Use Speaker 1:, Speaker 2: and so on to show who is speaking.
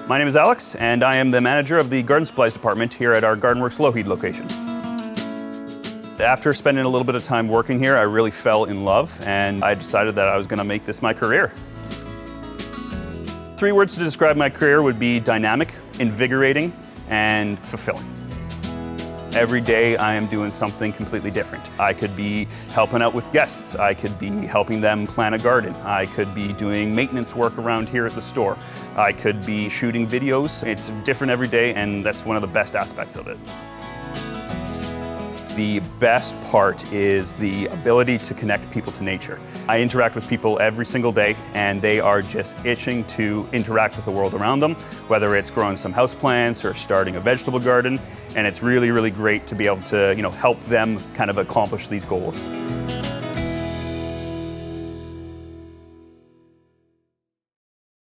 Speaker 1: My name is Alex, and I am the manager of the garden supplies department here at our GardenWorks Lougheed location. After spending a little bit of time working here, I really fell in love, and I decided that I was going to make this my career. 3 words to describe my career would be dynamic, invigorating, and fulfilling. Every day I am doing something completely different. I could be helping out with guests. I could be helping them plant a garden. I could be doing maintenance work around here at the store. I could be shooting videos. It's different every day, and that's one of the best aspects of it. The best part is the ability to connect people to nature. I interact with people every single day, and they are just itching to interact with the world around them, whether it's growing some houseplants or starting a vegetable garden, and it's really, really great to be able to, help them kind of accomplish these goals.